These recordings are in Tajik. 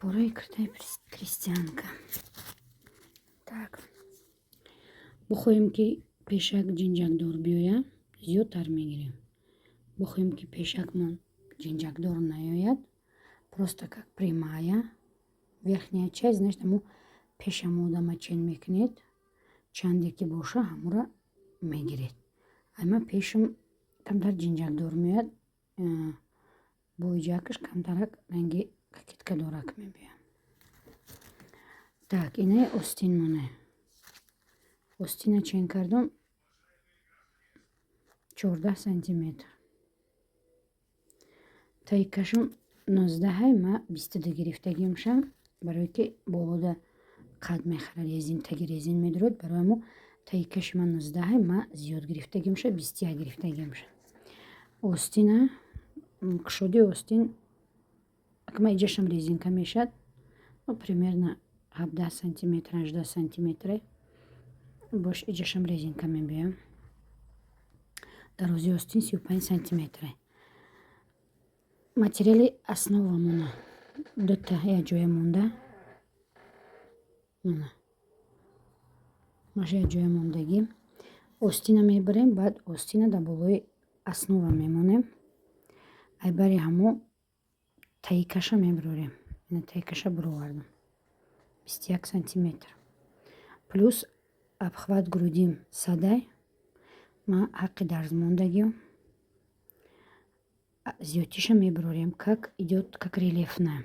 برای کرده کریستیانکا. Так. بخوایم که пешак ҷинҷакдор биёяд, зиёдтар мегирем. бухоем ки пешакмон ҷинҷакдор наёяд, просто как прямая, верхняя часть, значит, ҳамо пешамо одама чен мекунед, чанде ки боша ҳамора мегиред. Ама пешам камтар ҷинҷакдор меояд, боиҷакаш камтарак ранги кокеткадорак мебиёяд. Так, инаи остинмоне. Остина чен кардам 14 сантиметр. Таи кашам 19, ма 22 гирифтагиамшам, барое ки болода қад мехарад, резин, таги резин медурад, барои мо таи каши ман 19, ма зиёд гирифтагиамша, 21 гирифтагиамша. Остина, кушоди остин, акма иҷашам резинка мешад, примерно 17 сантиметр, 18 сантиметре, бош иҷашам резинка мебиёям. дарози остин 35 сантиметре. материали основамона дута якҷоя монда, маша якҷоя мондагӣ. Остина мебарем, баъд остина дар болои основа мемонем. Айбари ҳамо таи каша мебарорем. ина таи каша баровардам 21 сантиметр. плюс обхват грудим садай, ма ҳаққи дарзмондагиам зиёдтиша мебарорем, как идёт, как рельефная.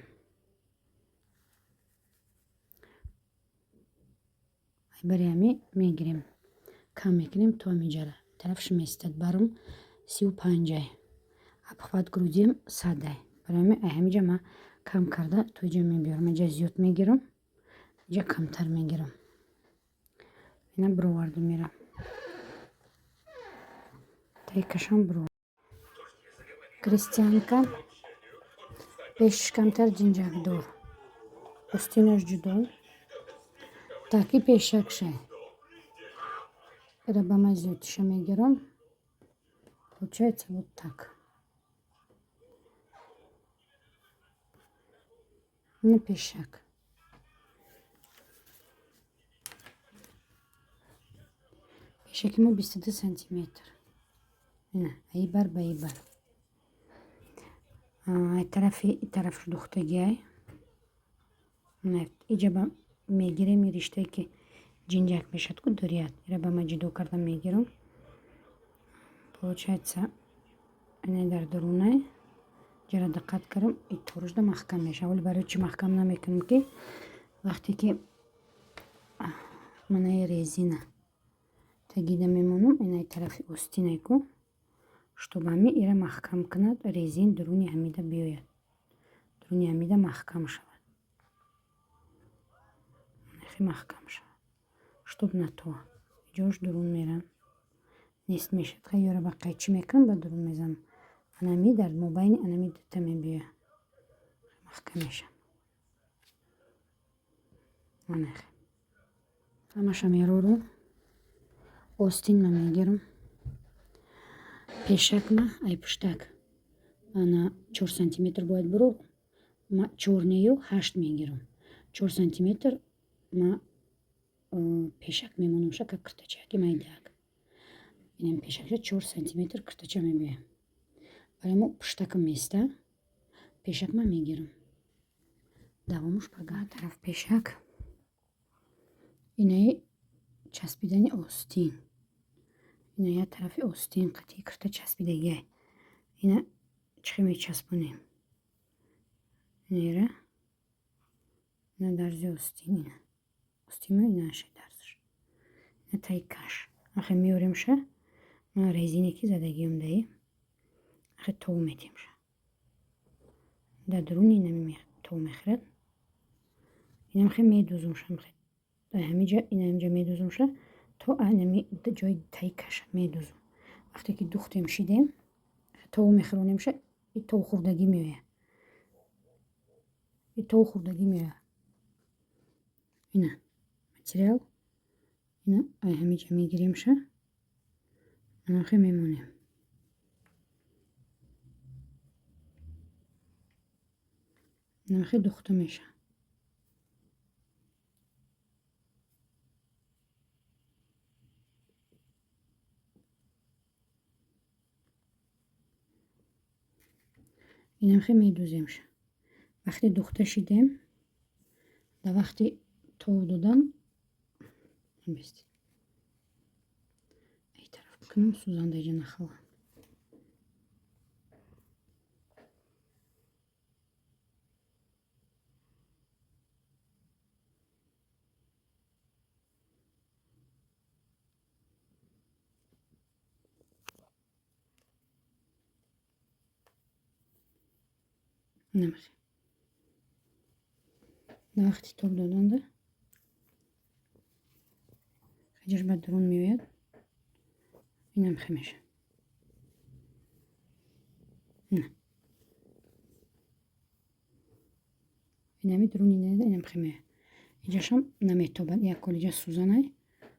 айбари ҳами мегирем, кам мекунем то ҳамиҷара, тарафш меистад барум 35, обхват грудим садай. барои ҳами ҳамиҷа ма кам карда то иҷа мебиёрам. иҷа зиёд мегирам, иҷа камтар мегирам. ина бароварда мерам. таи кашам баровард. кристианка пешаш камтар ҷинҷакдор, остинаш ҷудо, таки пешакша. ира ба ман зиёдтиша мегирам. Получается вот так. ина пешак. пешаки мо 22 сантиметр. ина айбар ба айбар. тараф духтагиай. иҷа ба мегирем и риштае ки ҷинҷак мешад ку дорияд. ира ба ма ҷудо карда мегирам. Получается ина дар дарунай ҷара диққат кардам, и торушда маҳкам мешавад. вале барои чи маҳкам намекунам ки вақте ки манаи резина тагида мемонам, инаи тарафи остинай ку чтоб ҳами ира маҳкам кунад, резин дуруни ҳамида биёяд, дуруни ҳамида маҳкам шавад, нахи маҳкам шавад, чтоб натоа иҷош дурун мерам, нест мешад. хай ёра ба қайчи мекунам, ба дурун мезанам, анами дар мобайни анами дута мебиёяд, маҳкам мешавад. анахи ҳамаша мерорум. остинма мегирам, пешакма ай пуштак ана 4 сантиметр бояд барорам. ма 4 8 мегирам. 4 сантиметр ма пешак мемонамша, как киртачаки майдак. инам пешакша 4 сантиметр киртача мебиёям. барои мо пуштакам места, пешакма мегирам. давомуш пага тараф пешак. инаи часпидани остин. ина як тарафи остин қатъи кирта часпидагиай. ина чӣ мечаспонем? ира ина дарзи остин, ина остинма, ина аша дарзаш, ина таи каш. ахе меоремша, ма резине ки задагиам даи, ахе тов метемша. дар дуруни ина тов мехӯрад. инам хе медузумша, ҳамиҷа ина ҳамиҷа медузумша, то анами ҷои таи каша медузум. вақте ки духтем шидем, тов мехӯронемша, и тов хурдагӣ меояд. и тов хурдагӣ меояд. ина материал, ина ҳамиҷа мегиремша, анахе мемонем. анахе духта меша. اینم خیلی میدوزه میشه. وقتی دوخته شیدیم و وقتی تو دادم بستید ای طرف بکنم سوزان دیگه نخواه. نمیخواه وقتی توب دادن ده خیلیش باید درون میوید. اینم خمیشه نه اینمی درون اینه اینم خمیه اینجاش هم نمیتوبد یک کلیجا سوزانه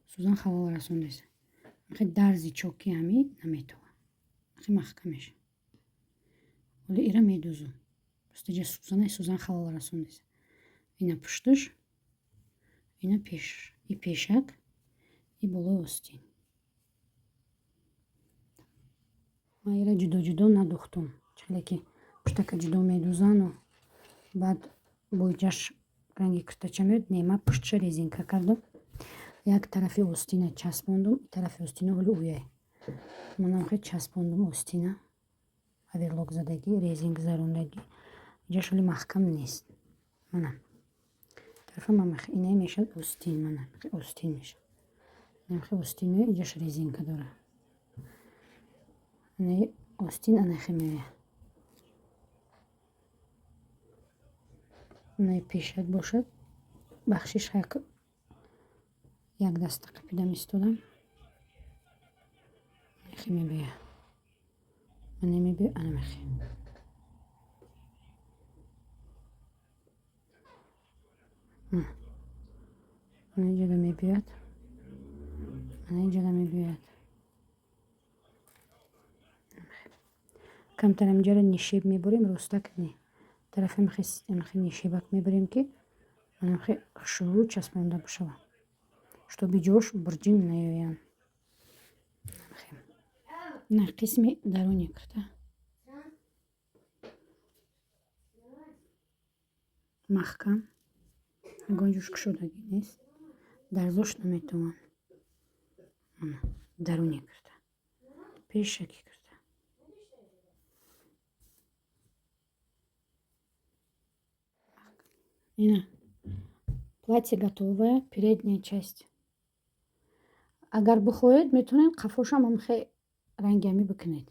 سوزان خواه رسوندیسه خیلی درزی چوکی همی نمیتوبد خیلی محکم میشه ولی ایرا میدوزم بستیجا سوزانه سوزان خواه رسوندیسه اینا پشتش اینا پیش ای پیشک ای болои остин ман ира ҷудо надухтум чале ки пуштака ҷудо медузану баъд боҷаш ранги киртача меёд нема пуштша резинка кардум як тарафи остина часпондум и тарафи остина ҳоли уяй манам хе часпондум остина аверлок задагӣ резинг зарондагӣ ҷаш ҳоли маҳкам нест манам тарафа инаи мешад остин манам остин мешад инам хе остин меояд ҷаш резинка дорад инаи остин анахе меояд инаи пешак бошад бахшиш як даста қапидам истодам анахе мебояд ман намебояд анамахе анаинҷода мебояд анаинҷода мебояд камтар аминҷоро нишеб мебарем ростак не тарафи амахе нишебак мебарем ки анахе шурӯ часпонда бошава чтобы ҷош бурҷин наёянд на қисми даруни кирда маҳкам ягон ҷош кушодагӣ нест дарзош наметавон даруни кирда пешаки кирда ина платье готовое передняя часть агар бихоҳед метавонед қафошам амхе рангами бикунед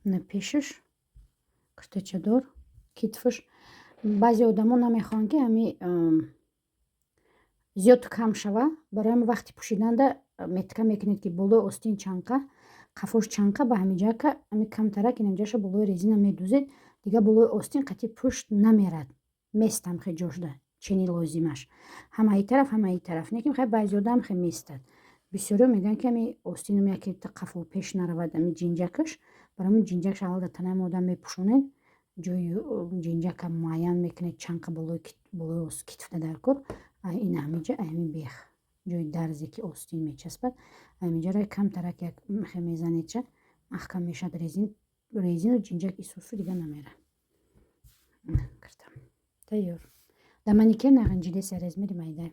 на пешаш киртачадор китфаш баъзе одамо намехоҳанд ки ҳами зиёд кам шава барои ҳамин вақти пӯшиданда метка мекунед ки болои остин чанқа қафош чанқа ба ҳамиҷака ҳами камтарак инамҷаша болои резина медузед дига болои остин қатъи пушт намерад местам хе ҷошда чини лозимаш ҳама и тараф ҳама и тараф неким хай баъзе одам хе местад бисёриё мегӯянд ки ҳами остинум яке қафо пеш наравад ҳами ҷинҷакаш барои ҳамин ҷинҷакаш албатта ҳами одам мепӯшонед ҷои ҷинҷака муайян мекунед чанқа болои китфда дар кор ин ҳамиҷа ҳами бех ҷои дарзе ки остин мечаспад ҳамиҷаро камтарак як хе мезанедша маҳкам мешад резину ҷинҷак исусу дига намера кирдам тайёр да маникер нағинҷиде серез мерим айда